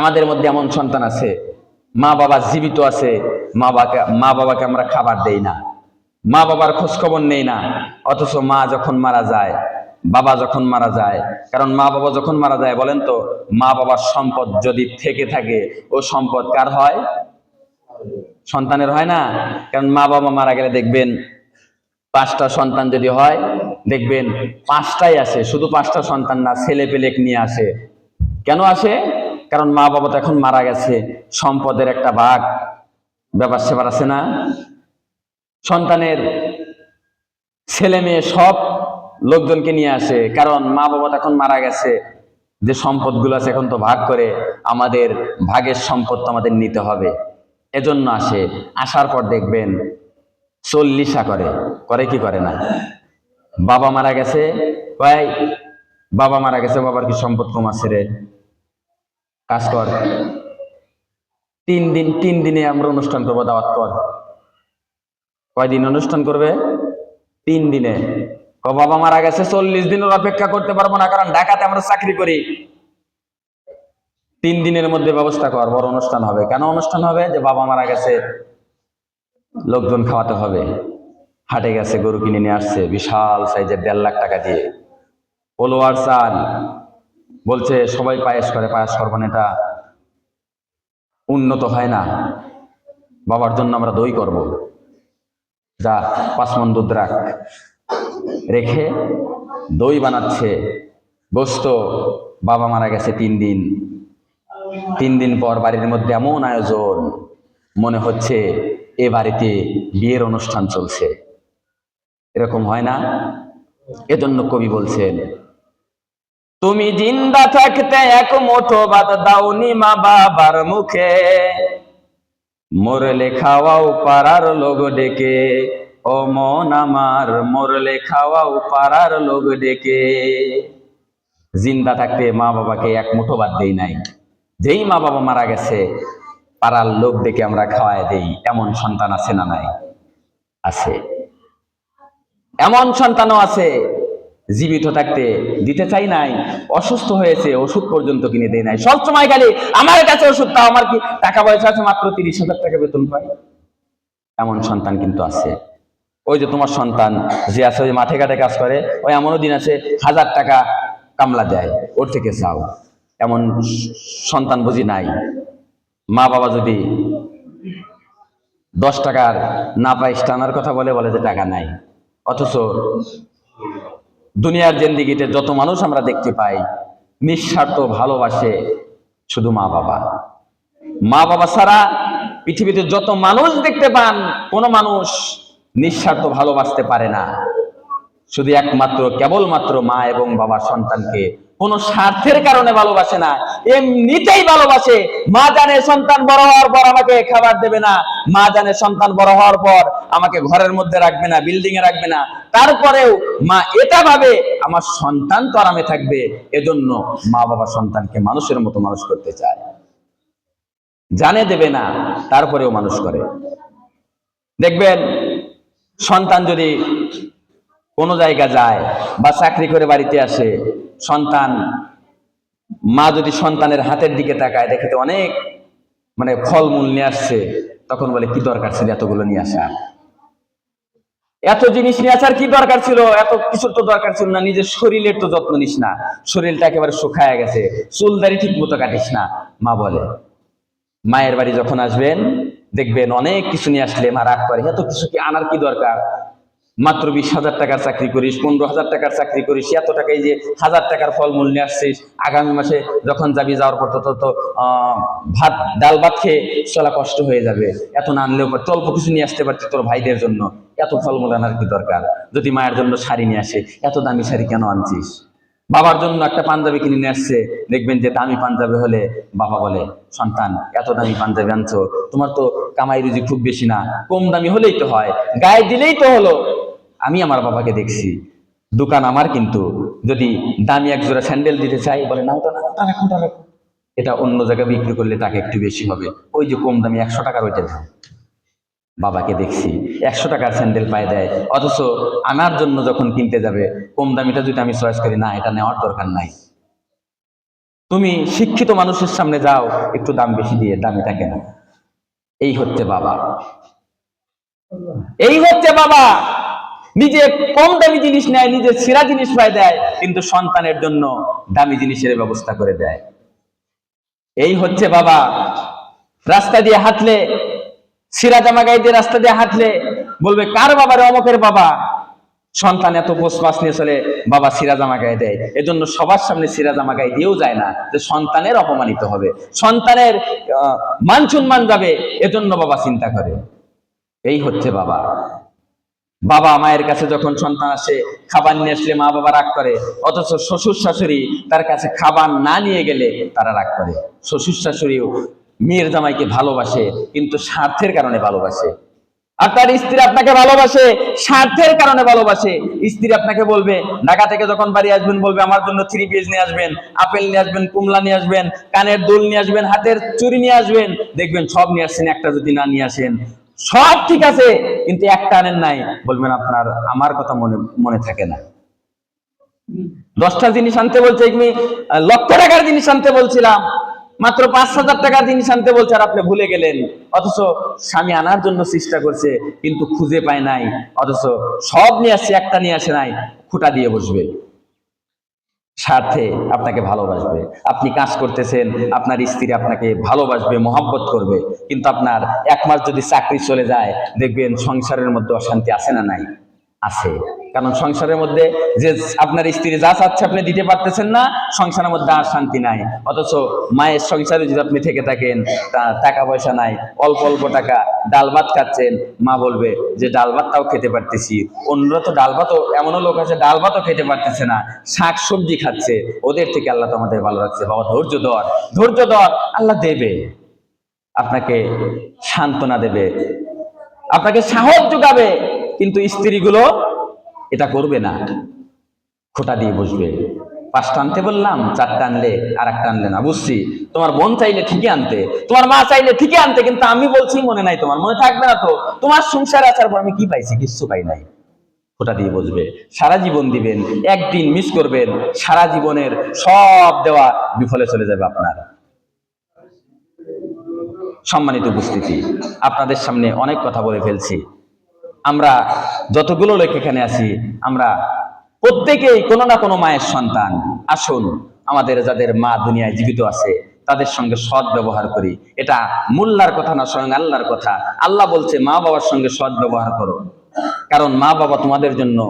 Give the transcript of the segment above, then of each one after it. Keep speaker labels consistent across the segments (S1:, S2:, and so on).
S1: আমাদের মধ্যে এমন সন্তান আছে, মা বাবা জীবিত আছে, মা বাবাকে আমরা খাবার দেই না, মা বাবার খোঁজ খবর নেই না। অথচ মা যখন মারা যায়, বাবা যখন মারা যায়, কারণ মা বাবা যখন মারা যায়, বলেন তো, মা বাবার সম্পদ যদি থেকে থাকে, ও সম্পদ কার হয়? সন্তানের হয় না? কারণ মা বাবা মারা গেলে দেখবেন 5টা সন্তান যদি হয়, দেখবেন 5টাই আসে, শুধু 5টা সন্তান না, ছেলে পেলেক নিয়ে আসে। কেন আসে? কারণ মা বাবা তো এখন মারা গেছে, সম্পদের একটা ভাগ, ব্যাপার সেবার আছে না? সন্তানের ছেলে মেয়ে সব লোকজনকে নিয়ে আসে, কারণ মা বাবা তো এখন মারা গেছে, যে সম্পদগুলো আছে এখন তো ভাগ করে আমাদের ভাগের সম্পদ তো আমাদের নিতে হবে, এজন্য আসে। আসার পর দেখবেন চল্লিশা করে, করে কি করে না? বাবা মারা গেছে, ভাই বাবা মারা গেছে, বাবার কি সম্পদ কম আছে রে, কাজ কর, 3 দিনে আমরা অনুষ্ঠান করবো, দাওয়াত কর। কয়দিন অনুষ্ঠান করবে? 3 দিনে। বাবা মারা গেছে, 40 দিনের অপেক্ষা করতে পারবো না, কারণ ঢাকাতে আমরা চাকরি করি। 3 দিনের মধ্যে ব্যবস্থা কর, বড় অনুষ্ঠান হবে। কেন অনুষ্ঠান হবে? যে বাবা মারা গেছে, লোকজন খাওয়াতে হবে। হাটে গেছে, গরু কিনে নিয়ে আসছে বিশাল সাইজের, 1.5 লাখ টাকা দিয়ে, পোলোয়ার চাল, বলছে সবাই পায়েস করে, পায়েস করবেন, এটা উন্নত হয় না, বাবার জন্য আমরা দই করব, যা 5 মণ দুধ রাখ, রেখে দই বানাচ্ছে, গোস্ত। বাবা মারা গেছে 3 দিন, 3 দিন পর বাড়ির মধ্যে এমন আয়োজন, মনে হচ্ছে এ বাড়িতে বিয়ের অনুষ্ঠান চলছে। এরকম হয় না? এজন্য কবি বলছেন, তুমি জিন্দা থাকতে এক মুঠো ভাত দাওনি মা বাবার মুখে, মরলে খাওয়াও পাড়ার লোক ডেকে, ও মন আমার মরলে খাওয়াও পাড়ার লোক ডেকে। জিন্দা থাকতে মা বাবাকে এক মুঠো ভাত দেই নাই, যেই মা বাবা মারা গেছে পাড়ার লোক ডেকে আমরা খাওয়ায় দেই। এমন সন্তান আছে না নাই? আছে। এমন সন্তানও আছে জীবিত থাকতে দিতে চাই নাই, অসুস্থ হয়েছে ওষুধ পর্যন্ত কিনে দেয় নাই, সবসময় খালি আমার কাছে ওষুধ, তাও আমার কি টাকা পয়সা আছে, মাত্র 30,000 টাকা বেতন পায়। এমন সন্তান কিন্তু আছে। ওই যে তোমার সন্তান যে আছে, ওই মাঠে ঘাটে কাজ করে, ওই এমনও দিন আছে 1000 টাকা কামলা দেয়, ওর থেকে চাও। এমন সন্তান বুঝি নাই? মা বাবা যদি 10 টাকার না পাই টানার কথা বলে, বলে যে টাকা নাই। অথচ দুনিয়ার জিন্দেগিতে যত মানুষ আমরা দেখতে পাই, নিঃস্বার্থ ভালোবাসে শুধু মা বাবা। মা বাবা ছাড়া পৃথিবীতে যত মানুষ দেখতে পান, কোন মানুষ নিঃস্বার্থ ভালোবাসতে পারে না। শুধু একমাত্র কেবলমাত্র মা এবং বাবা সন্তানকে কোন স্বার্থের কারণে ভালোবাসে না, এমনিতেই ভালোবাসে। মা জানে সন্তান বড় হওয়ার পর আমাকে খাবার দেবে না, মা জানে সন্তান বড় হওয়ার পর আমাকে ঘরের মধ্যে রাখবে না, বিল্ডিং এ রাখবে না, তারপরেও মা এটা ভাবে আমার সন্তান তো আরামে থাকবে। এজন্য মা বাবা সন্তানকে মানুষের মতো মানুষ করতে চায়, জানে দেবে না, তারপরেও মানুষ করে। দেখবেন সন্তান যদি কোনো জায়গা যায় বা চাকরি করে বাড়িতে আসে, সন্তান, মা যদি সন্তানের হাতের দিকে তাকায়, দেখে তো অনেক ফলমূল নিয়ে আসছে, তখন বলে কি দরকার ছিল এতগুলো নিয়ে আসা, এত জিনিস নিয়ে আসার কি দরকার ছিল, এত কিছুর তো দরকার ছিল না, নিজের শরীরের তো যত্ন নিস না, শরীরটা একেবারে শুকায় গেছে, চুলদারি ঠিক মতো কাটিস না। মা বলে। মায়ের বাড়ি যখন আসবেন দেখবেন অনেক কিছু নিয়ে আসলে মা রাগ করে, এত কিছু কি আনার কি দরকার, মাত্র 20,000 টাকার চাকরি করিস, 15,000 টাকার চাকরি করিস, এত টাকায় যে 1000 টাকার ফলমূল নিয়ে আসছিস, আগামী মাসে যখন যাবি, যাওয়ার পর তো ভাত ডাল ভাত খেয়ে চলা কষ্ট হয়ে যাবে, এত না আনলেও অল্প কিছু নিয়ে আসতে পারছিস তোর ভাইদের জন্য, এত ফলমূল আনার কি দরকার। যদি মায়ের জন্য শাড়ি নিয়ে আসে, এত দামি শাড়ি কেন আনছিস। বাবার জন্য একটা পাঞ্জাবি কিনে নিয়ে আসছে, দেখবেন যে দামি পাঞ্জাবি হলে বাবা বলে, সন্তান এত দামি পাঞ্জাবি আনছো, তোমার তো কামাই রুজি খুব বেশি না, কম দামি হলেই তো হয়, গায়ে দিলেই তো হলো। আমি আমার বাবাকে দেখছি, দোকান আমার, কিন্তু যদি দামি এক জোড়া স্যান্ডেল দিতে চাই, বলে না ওটা না, ওটা রাখো, ওটা রাখো, এটা অন্য জায়গায় বিক্রি করলে টাকা একটু বেশি হবে, ওই যে কম দামি 100 টাকার ওইটা দাও। বাবাকে দেখছি 100 টাকার স্যান্ডেল পায়ে দেয়, অথচ আমার জন্য যখন কিনতে যাবে কম দামিটা যদি আমি চয়েস করি, না এটা নেওয়ার দরকার নাই, তুমি শিক্ষিত মানুষের সামনে যাও একটু দাম বেশি দিয়ে, দামি থাকে না। এই হচ্ছে বাবা, এই হচ্ছে বাবা। নিজে কম দামি জিনিস নেয়, নিজে সেরা জিনিস পায় দেয়, কিন্তু সন্তানের জন্য দামি জিনিসের ব্যবস্থা করে দেয়। এই হচ্ছে বাবা। রাস্তা দিয়ে হাঁটলে, সিরা জামা গায়ে দিয়ে রাস্তা দিয়ে হাঁটলে বলবে কার বাবা রে? অমকের বাবা। সন্তান এত পোষপাস নিয়ে চলে, বাবা সিরা জামা গায়ে দেয়। এজন্য সবার সামনে সিরা জামা গায়ে দিয়েও যায় না, যে সন্তানের অপমানিত হবে, সন্তানের মান সম্মান যাবে, এজন্য বাবা চিন্তা করে। এই হচ্ছে বাবা। বাবা মায়ের কাছে যখন সন্তান আসে খাবার নিয়ে আসলে মা বাবা রাগ করে, অথচ শ্বশুর শাশুড়ি তার কাছে খাবার না নিয়ে গেলে তারা রাগ করে। শ্বশুর শাশুড়িও মেয়ের জামাইকে ভালোবাসে, কিন্তু স্বার্থের কারণে ভালোবাসে। আর তার স্ত্রী আপনাকে ভালোবাসে, স্বার্থের কারণে ভালোবাসে। স্ত্রী আপনাকে বলবে, ঢাকা থেকে যখন বাড়ি আসবেন বলবে আমার জন্য 3 পিস নিয়ে আসবেন, আপেল নিয়ে আসবেন, কমলা নিয়ে আসবেন, কানের দুল নিয়ে আসবেন, হাতের চুড়ি নিয়ে আসবেন। দেখবেন সব নিয়ে আসছেন, একটা যদি না নিয়ে আসেন, সব ঠিক আছে কিন্তু একটা আনেন নাই, বলবেন আপনার আমার কথা মনে থাকে না। 10টা জিনিস আনতে বলছে, আমি লক্ষ টাকার জিনিস আনতে বলছিলাম, মাত্র 5,000 টাকার জিনিস আনতে বলছে, আর আপনি ভুলে গেলেন। অথচ স্বামী আনার জন্য চেষ্টা করছে কিন্তু খুঁজে পায় নাই, অথচ সব নিয়ে আসছে, একটা নিয়ে আসে নাই, খুঁটা দিয়ে বসবে। স্বার্থে আপনাকে ভালোবাসবে। আপনি কাজ করতেছেন, আপনার স্ত্রী আপনাকে ভালোবাসবে, মহব্বত করবে, কিন্তু আপনার 1 মাস যদি চাকরি চলে যায়, দেখবেন সংসারের মধ্যে অশান্তি আছে না নাই? আছে। কারণ সংসারের মধ্যে যে আপনার স্ত্রী যা চাচ্ছে আপনি দিতে পারতেছেন না, সংসারের মধ্যে আর শান্তি নাই। অথচ মায়ের সংসারে যদি আপনি থেকে থাকেন, টাকা পয়সা নাই, অল্প অল্প টাকা, ডাল ভাত খাচ্ছেন, মা বলবে যে ডাল ভাতটাও খেতে পারতেছি, অন্যরা তো ডাল ভাতও, এমনও লোক আছে ডাল ভাতও খেতে পারতেছে না, শাক সবজি খাচ্ছে, ওদের থেকে আল্লাহ তো আমাদের ভালো রাখছে। বাবা ধৈর্য ধর, ধৈর্য ধর, আল্লাহ দেবে, আপনাকে সান্ত্বনা দেবে, আপনাকে সাহস যোগাবে। কিন্তু স্ত্রীগুলো এটা করবে না, খোটা দিয়ে বসবে। 5টা আনতে বললাম, 4টা আনলে, আর একটা আনলে না। বুঝছি, তোমার বোন চাইলে ঠিকই আনতে, তোমার মা চাইলে ঠিকই আনতে, কিন্তু আমি বলছি মনে নাই, তোমার মনে থাকবে না তো? তোমার সংসারে আসার পর আমি কি পাইছি? কিচ্ছু পাই নাই। খোটা দিয়ে বসবে, সারা জীবন দিবেন, একদিন মিস করবেন, সারা জীবনের সব দেওয়া বিফলে চলে যাবে আপনার। সম্মানিত উপস্থিতি, আপনাদের সামনে অনেক কথা বলে ফেলছি। আমরা যতগুলো লোক এখানে আছি, আমরা প্রত্যেকেই কোনো না কোনো মায়ের সন্তান। আসুন, আমাদের যাদের মা দুনিয়ায় জীবিত আছে তাদের সঙ্গে সৎ ব্যবহার করি। এটা মোল্লার কথা না, স্বয়ং আল্লাহর কথা। আল্লাহ বলছে মা বাবার সঙ্গে সৎ ব্যবহার করো, কারণ মা বাবা তোমাদের জন্য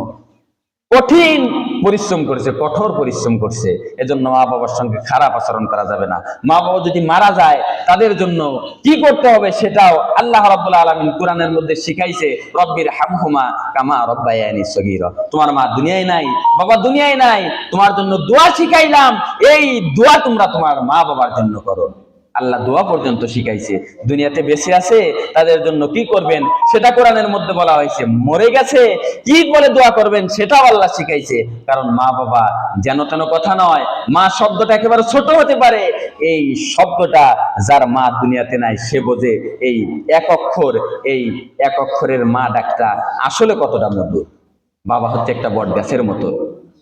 S1: কঠিন পরিশ্রম করেছে, কঠোর পরিশ্রম করছে। এজন্য মা বাবার সঙ্গে খারাপ আচরণ করা যাবে না। মা বাবা যদি মারা যায়, তাদের জন্য কি করতে হবে সেটাও আল্লাহ রাব্বুল আলামিন কোরআনের মধ্যে শিখাইছে, রব্বির হামহুমা কামা রব্বায়ানি সগীরা। তোমার মা দুনিয়ায় নাই, বাবা দুনিয়ায় নাই, তোমার জন্য দোয়া শিখাইলাম, এই দোয়া তোমরা তোমার মা বাবার জন্য করো। আল্লাহ দোয়া পর্যন্ত শিখাইছে। দুনিয়াতে বেঁচে আছে তাদের জন্য কি করবেন সেটা কোরআনের মধ্যে বলা হয়েছে, মরে গেছে কি বলে দোয়া করবেন সেটাও আল্লাহ শিখাইছে। কারণ মা বাবা যেন তেন কথা নয়, মা শব্দটা একেবারে ছোট হতে পারে, এই শব্দটা যার মা দুনিয়াতে নাই সে বোঝে এই এক অক্ষরের মা ডাকটা আসলে কতটা মধুর। বাবা হচ্ছে একটা বট গাছের মতো,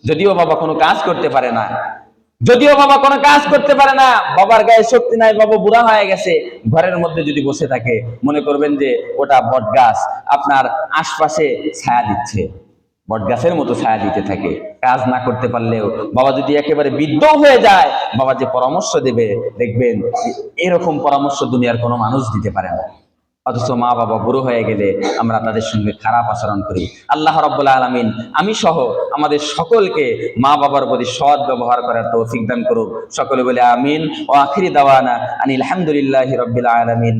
S1: যদিও বাবা কোনো কাজ করতে পারে না, বাবার গায়ে শক্তি নাই, বাবা বুড়া হয়ে গেছে, ঘরের মধ্যে যদি বসে থাকে মনে করবেন যে ওটা বট গাছ আপনার আশপাশে ছায়া দিচ্ছে, বট গাছের মতো ছায়া দিতে থাকে। কাজ না করতে পারলেও বাবা যদি একেবারে বৃদ্ধ হয়ে যায়, বাবা যে পরামর্শ দেবে দেখবেন এরকম পরামর্শ দুনিয়ার কোনো মানুষ দিতে পারে না। অথচ মা বাবা বুড়ো হয়ে গেলে আমরা তাদের সঙ্গে খারাপ আচরণ করি। আল্লাহ রাব্বুল আলামিন আমি সহ আমাদের সকলকে মা বাবার প্রতি সৎ ব্যবহার করার তৌফিক দান করুন। সকলে বলে আমিন। ও আখিরি দাওয়ানা আনিল হামদুলিল্লাহি রাব্বিল আলামিন।